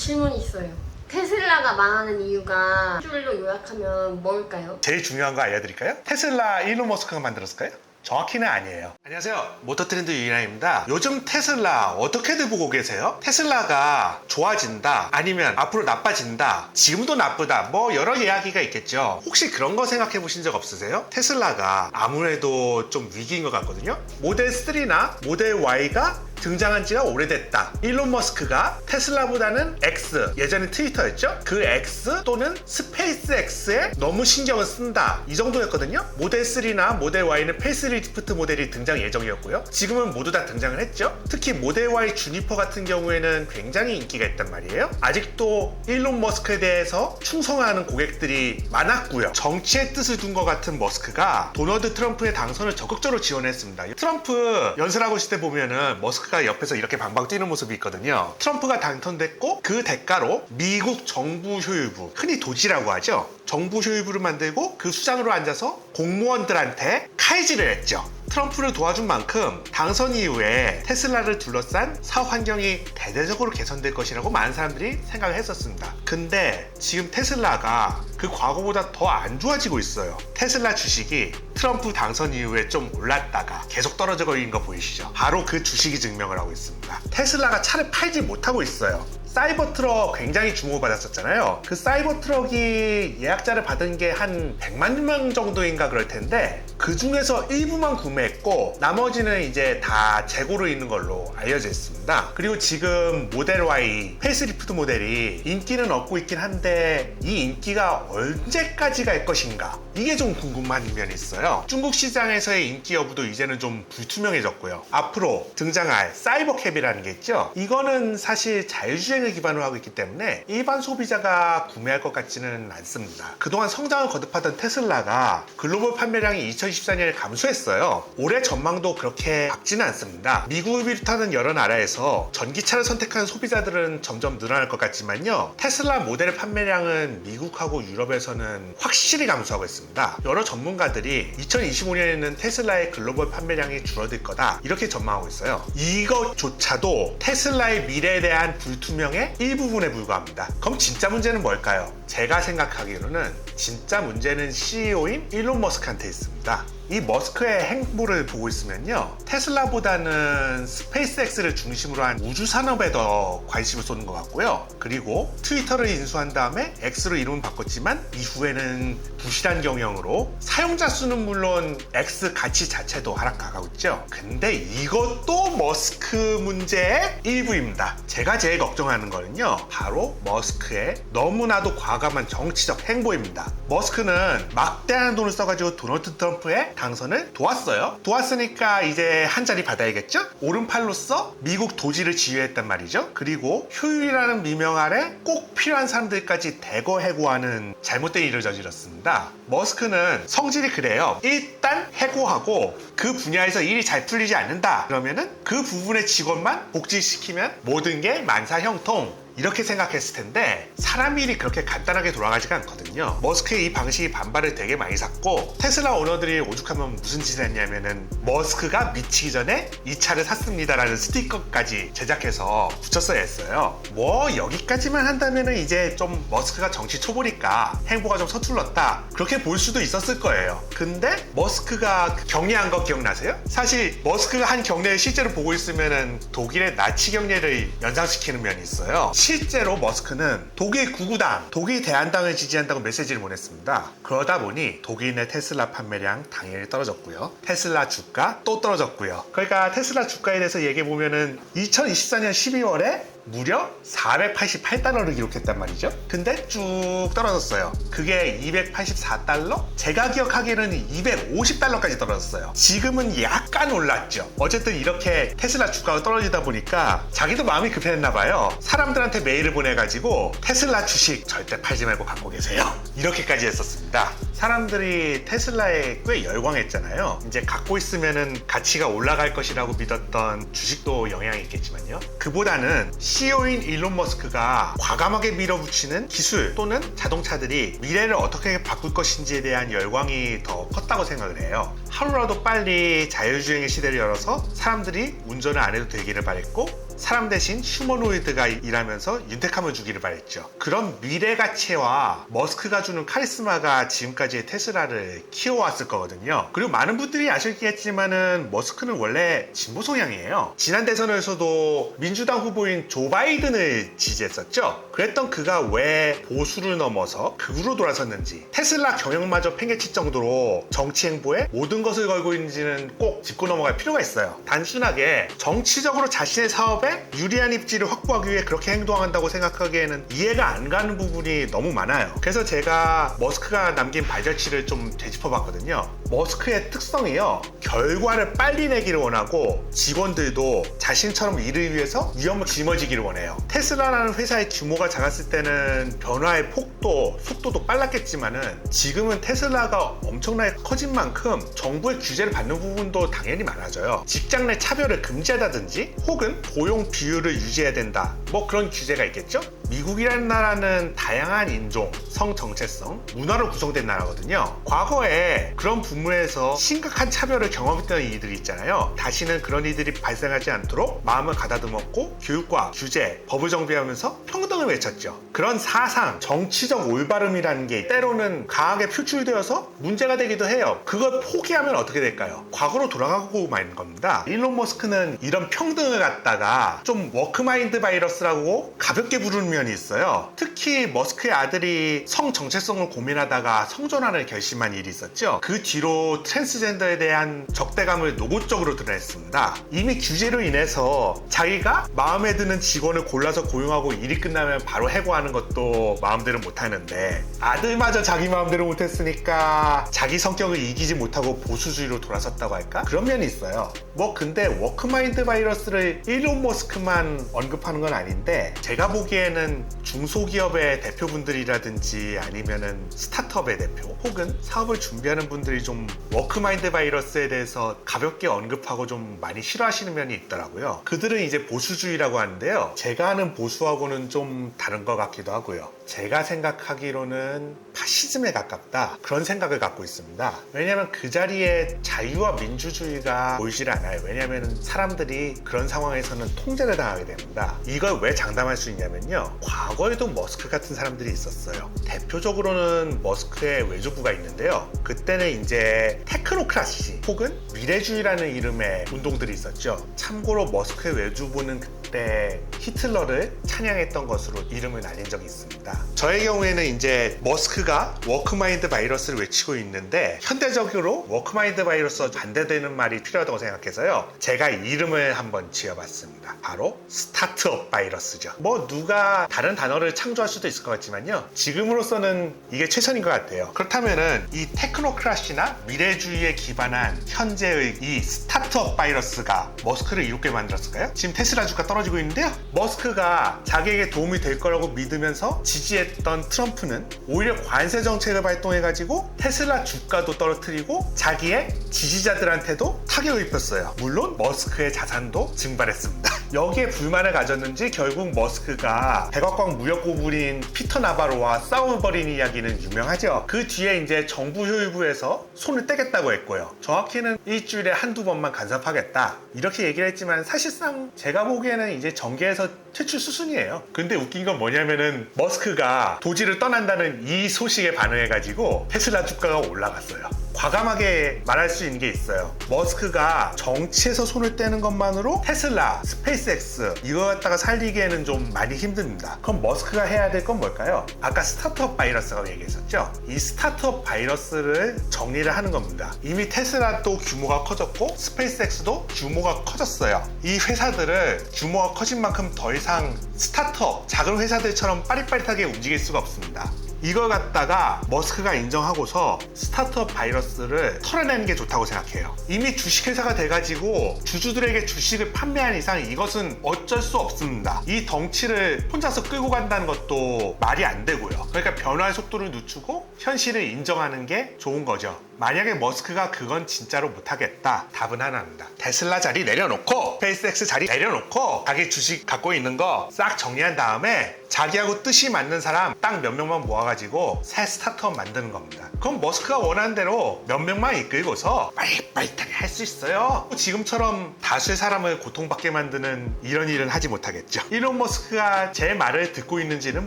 질문이 있어요. 테슬라가 망하는 이유가 줄로 요약하면 뭘까요? 제일 중요한 거 알려드릴까요? 테슬라 일론 머스크가 만들었을까요? 정확히는 아니에요. 안녕하세요, 모터트렌드 유일한입니다. 요즘 테슬라 어떻게들 보고 계세요? 테슬라가 좋아진다, 아니면 앞으로 나빠진다, 지금도 나쁘다, 뭐 여러 이야기가 있겠죠. 혹시 그런 거 생각해 보신 적 없으세요? 테슬라가 아무래도 좀 위기인 것 같거든요. 모델 3나 모델 Y가 등장한 지가 오래됐다. 일론 머스크가 테슬라보다는 X, 예전에 트위터였죠? 그 X 또는 스페이스 X에 너무 신경을 쓴다, 이 정도였거든요. 모델 3나 모델 Y는 페이스리프트 모델이 등장 예정이었고요. 지금은 모두 다 등장을 했죠. 특히 모델 Y 주니퍼 같은 경우에는 굉장히 인기가 있단 말이에요. 아직도 일론 머스크에 대해서 충성하는 고객들이 많았고요. 정치의 뜻을 둔 것 같은 머스크가 도널드 트럼프의 당선을 적극적으로 지원했습니다. 트럼프 연설하고 있을 때 보면은 머스크가 옆에서 이렇게 방방 뛰는 모습이 있거든요. 트럼프가 당선됐고 그 대가로 미국 정부 효율부, 흔히 도지라고 하죠. 정부 효율부를 만들고 그 수장으로 앉아서 공무원들한테 칼질을 했죠. 트럼프를 도와준 만큼 당선 이후에 테슬라를 둘러싼 사업 환경이 대대적으로 개선될 것이라고 많은 사람들이 생각을 했었습니다. 근데 지금 테슬라가 그 과거보다 더 안 좋아지고 있어요. 테슬라 주식이 트럼프 당선 이후에 좀 올랐다가 계속 떨어져 버린 거 보이시죠? 바로 그 주식이 증명을 하고 있습니다. 테슬라가 차를 팔지 못하고 있어요. 사이버 트럭 굉장히 주목을 받았었잖아요. 그 사이버 트럭이 예약자를 받은 게 한 100만 명 정도인가 그럴 텐데 그 중에서 일부만 구매했고 나머지는 이제 다 재고로 있는 걸로 알려져 있습니다. 그리고 지금 모델 Y 페이스리프트 모델이 인기는 얻고 있긴 한데 이 인기가 언제까지 갈 것인가, 이게 좀 궁금한 면이 있어요. 중국 시장에서의 인기 여부도 이제는 좀 불투명해졌고요. 앞으로 등장할 사이버캡이라는 게 있죠. 이거는 사실 자율주행을 기반으로 하고 있기 때문에 일반 소비자가 구매할 것 같지는 않습니다. 그동안 성장을 거듭하던 테슬라가 글로벌 판매량이 2024년에 감소했어요. 올해 전망도 그렇게 밝지는 않습니다. 미국을 비롯하는 여러 나라에서 전기차를 선택하는 소비자들은 점점 늘어날 것 같지만요, 테슬라 모델의 판매량은 미국하고 유럽에서는 확실히 감소하고 있습니다. 여러 전문가들이 2025년에는 테슬라의 글로벌 판매량이 줄어들 거다, 이렇게 전망하고 있어요. 이것조차도 테슬라의 미래에 대한 불투명의 일부분에 불과합니다. 그럼 진짜 문제는 뭘까요? 제가 생각하기로는 진짜 문제는 CEO인 일론 머스크한테 있습니다. 이 머스크의 행보를 보고 있으면요, 테슬라보다는 스페이스X를 중심으로 한 우주 산업에 더 관심을 쏟는 것 같고요. 그리고 트위터를 인수한 다음에 X로 이름을 바꿨지만 이후에는 부실한 경영으로 사용자 수는 물론 X 가치 자체도 하락하고 있죠. 근데 이것도 머스크 문제의 일부입니다. 제가 제일 걱정하는 거는요, 바로 머스크의 너무나도 과감한 정치적 행보입니다. 머스크는 막대한 돈을 써가지고 도널드 트럼프의 당선을 도왔어요. 도왔으니까 이제 한 자리 받아야겠죠? 오른팔로서 미국 도지를 지휘했단 말이죠. 그리고 효율이라는 미명 아래 꼭 필요한 사람들까지 대거 해고하는 잘못된 일을 저질렀습니다. 머스크는 성질이 그래요. 일단 해고하고 그 분야에서 일이 잘 풀리지 않는다 그러면은 그 부분의 직원만 복직시키면 모든 게 만사형통, 이렇게 생각했을 텐데 사람 일이 그렇게 간단하게 돌아가지가 않거든요. 머스크의 이 방식이 반발을 되게 많이 샀고 테슬라 오너들이 오죽하면 무슨 짓을 했냐면은 머스크가 미치기 전에 이 차를 샀습니다 라는 스티커까지 제작해서 붙였어야 했어요. 뭐 여기까지만 한다면은 이제 좀 머스크가 정치 초보니까 행보가 좀 서툴렀다, 그렇게 볼 수도 있었을 거예요. 근데 머스크가 경례한 거 기억나세요? 사실 머스크가 한 경례를 실제로 보고 있으면은 독일의 나치 경례를 연상시키는 면이 있어요. 실제로 머스크는 독일 구구당, 독일 대한당을 지지한다고 메시지를 보냈습니다. 그러다 보니 독일 내 테슬라 판매량 당연히 떨어졌고요. 테슬라 주가 또 떨어졌고요. 그러니까 테슬라 주가에 대해서 얘기해보면은 2024년 12월에 무려 488달러를 기록했단 말이죠. 근데 쭉 떨어졌어요. 그게 284달러? 제가 기억하기에는 250달러까지 떨어졌어요. 지금은 약간 올랐죠. 어쨌든 이렇게 테슬라 주가가 떨어지다 보니까 자기도 마음이 급했나 봐요. 사람들한테 메일을 보내가지고 테슬라 주식 절대 팔지 말고 갖고 계세요, 이렇게까지 했었습니다. 사람들이 테슬라에 꽤 열광했잖아요. 이제 갖고 있으면은 가치가 올라갈 것이라고 믿었던 주식도 영향이 있겠지만요, 그보다는 CEO인 일론 머스크가 과감하게 밀어붙이는 기술 또는 자동차들이 미래를 어떻게 바꿀 것인지에 대한 열광이 더 컸다고 생각을 해요. 하루라도 빨리 자율주행의 시대를 열어서 사람들이 운전을 안 해도 되기를 바랬고 사람 대신 휴머노이드가 일하면서 윤택함을 주기를 바랬죠. 그런 미래 가치와 머스크가 주는 카리스마가 지금까지의 테슬라를 키워왔을 거거든요. 그리고 많은 분들이 아시겠지만은 머스크는 원래 진보 성향이에요. 지난 대선에서도 민주당 후보인 조 바이든을 지지했었죠. 그랬던 그가 왜 보수를 넘어서 극으로 돌아섰는지, 테슬라 경영마저 팽개칠 정도로 정치 행보에 모든 것을 걸고 있는지는 꼭 짚고 넘어갈 필요가 있어요. 단순하게 정치적으로 자신의 사업에 유리한 입지를 확보하기 위해 그렇게 행동한다고 생각하기에는 이해가 안 가는 부분이 너무 많아요. 그래서 제가 머스크가 남긴 발자취를 좀 되짚어봤거든요. 머스크의 특성이요, 결과를 빨리 내기를 원하고 직원들도 자신처럼 일을 위해서 위험을 짊어지기를 원해요. 테슬라라는 회사의 규모가 작았을 때는 변화의 폭도, 속도도 빨랐겠지만은 지금은 테슬라가 엄청나게 커진 만큼 정부의 규제를 받는 부분도 당연히 많아져요. 직장 내 차별을 금지하다든지 혹은 고용 비율을 유지해야 된다, 뭐 그런 규제가 있겠죠. 미국이라는 나라는 다양한 인종, 성 정체성, 문화로 구성된 나라거든요. 과거에 그런 부분에서 심각한 차별을 경험했던 이들이 있잖아요. 다시는 그런 이들이 발생하지 않도록 마음을 가다듬었고 교육과 규제, 법을 정비하면서 평등을 외쳤죠. 그런 사상, 정치적 올바름이라는 게 때로는 강하게 표출되어서 문제가 되기도 해요. 그걸 포기하면 어떻게 될까요? 과거로 돌아가고 마는 겁니다. 일론 머스크는 이런 평등을 갖다가 좀 워크마인드 바이러스라고 가볍게 부르는 면이 있어요. 특히 머스크의 아들이 성 정체성을 고민하다가 성전환을 결심한 일이 있었죠. 그 뒤로 트랜스젠더에 대한 적대감을 노골적으로 드러냈습니다. 이미 규제로 인해서 자기가 마음에 드는 직원을 골라서 고용하고 일이 끝나면 바로 해고하는 것도 마음대로 못하는데 아들마저 자기 마음대로 못했으니까 자기 성격을 이기지 못하고 보수주의로 돌아섰다고 할까? 그런 면이 있어요. 뭐 근데 워크마인드 바이러스를 일론 머스크만 언급하는 건 아닌데, 제가 보기에는 중소기업의 대표분들이라든지 아니면은 스타트업의 대표 혹은 사업을 준비하는 분들이 좀 워크마인드 바이러스에 대해서 가볍게 언급하고 좀 많이 싫어하시는 면이 있더라고요. 그들은 이제 보수주의라고 하는데요, 제가 아는 보수하고는 좀 다른 것 같기도 하고요. 제가 생각하기로는 파시즘에 가깝다, 그런 생각을 갖고 있습니다. 왜냐하면 그 자리에 자유와 민주주의가 보이질 않아요. 왜냐하면 사람들이 그런 상황에서는 통제를 당하게 됩니다. 이걸 왜 장담할 수 있냐면요, 과거에도 머스크 같은 사람들이 있었어요. 대표적으로는 머스크의 외조부가 있는데요, 그때는 이제 테크노크라시 혹은 미래주의라는 이름의 운동들이 있었죠. 참고로 머스크의 외조부는 그때 히틀러를 찬양했던 것으로 이름을 날린 적이 있습니다. 저의 경우에는 이제 머스크가 워크마인드 바이러스를 외치고 있는데, 현대적으로 워크마인드 바이러스와 반대되는 말이 필요하다고 생각해서요, 제가 이름을 한번 지어봤습니다. 바로 스타트업 바이러스죠. 뭐 누가 다른 단어를 창조할 수도 있을 것 같지만요, 지금으로서는 이게 최선인 것 같아요. 그렇다면은 이 테크노크라시나 미래주의에 기반한 현재의 이 스타트업 바이러스가 머스크를 이롭게 만들었을까요? 지금 테슬라 주가 떨어지고 있는데요, 머스크가 자기에게 도움이 될 거라고 믿으면서 지지했던 트럼프는 오히려 관세 정책을 발동해가지고 테슬라 주가도 떨어뜨리고 자기의 지지자들한테도 타격을 입혔어요. 물론 머스크의 자산도 증발했습니다. 여기에 불만을 가졌는지 결국 머스크가 백악관 무역고문인 피터 나바로와 싸움을 벌인 이야기는 유명하죠. 그 뒤에 이제 정부 효율부에서 손을 떼겠다고 했고요. 정확히는 일주일에 한두 번만 간섭하겠다, 이렇게 얘기를 했지만 사실상 제가 보기에는 이제 정계에서 퇴출 수순이에요. 근데 웃긴 건 뭐냐면은 머스크가 도지를 떠난다는 이 소식에 반응해가지고 테슬라 주가가 올라갔어요. 과감하게 말할 수 있는 게 있어요. 머스크가 정치에서 손을 떼는 것만으로 테슬라, 스페이스X 이거 갖다가 살리기에는 좀 많이 힘듭니다. 그럼 머스크가 해야 될 건 뭘까요? 아까 스타트업 바이러스라고 얘기했었죠. 이 스타트업 바이러스를 정리를 하는 겁니다. 이미 테슬라도 규모가 커졌고 스페이스X도 규모가 커졌어요. 이 회사들을 규모가 커진 만큼 더 이상 스타트업, 작은 회사들처럼 빠릿빠릿하게 움직일 수가 없습니다. 이걸 갖다가 머스크가 인정하고서 스타트업 바이러스를 털어내는 게 좋다고 생각해요. 이미 주식회사가 돼가지고 주주들에게 주식을 판매한 이상 이것은 어쩔 수 없습니다. 이 덩치를 혼자서 끌고 간다는 것도 말이 안 되고요. 그러니까 변화의 속도를 늦추고 현실을 인정하는 게 좋은 거죠. 만약에 머스크가 그건 진짜로 못하겠다. 답은 하나입니다. 테슬라 자리 내려놓고 스페이스X 자리 내려놓고 자기 주식 갖고 있는 거 싹 정리한 다음에 자기하고 뜻이 맞는 사람 딱 몇 명만 모아가지고 새 스타트업 만드는 겁니다. 그럼 머스크가 원하는 대로 몇 명만 이끌고서 빨리빨리하게 할 수 있어요. 지금처럼 다수의 사람을 고통받게 만드는 이런 일은 하지 못하겠죠. 일론 머스크가 제 말을 듣고 있는지는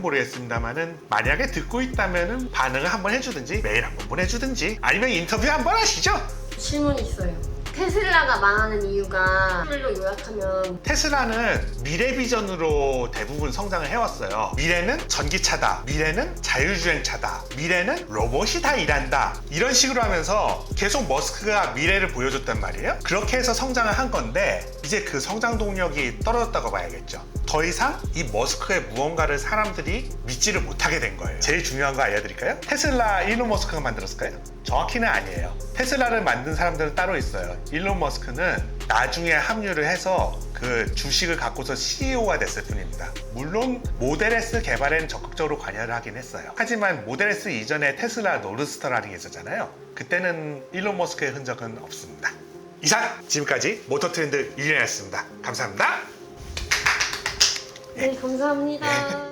모르겠습니다만은 만약에 듣고 있다면은 반응을 한번 해주든지 메일 한번 보내주든지 아니면 인터뷰 한번 하시죠. 질문이 있어요. 테슬라가 망하는 이유가 술로 요약하면 테슬라는 미래 비전으로 대부분 성장을 해왔어요. 미래는 전기차다. 미래는 자율주행차다. 미래는 로봇이 다 일한다. 이런 식으로 하면서 계속 머스크가 미래를 보여줬단 말이에요. 그렇게 해서 성장을 한 건데 이제 그 성장 동력이 떨어졌다고 봐야겠죠. 더 이상 이 머스크의 무언가를 사람들이 믿지를 못하게 된 거예요. 제일 중요한 거 알려드릴까요? 테슬라 일론 머스크가 만들었을까요? 정확히는 아니에요. 테슬라를 만든 사람들은 따로 있어요. 일론 머스크는 나중에 합류를 해서 그 주식을 갖고서 CEO가 됐을 뿐입니다. 물론 모델 S 개발에는 적극적으로 관여를 하긴 했어요. 하지만 모델 S 이전에 테슬라 노르스터라는 게 있었잖아요. 그때는 일론 머스크의 흔적은 없습니다. 이상 지금까지 모터트렌드 유리였습니다. 감사합니다. 네, 감사합니다.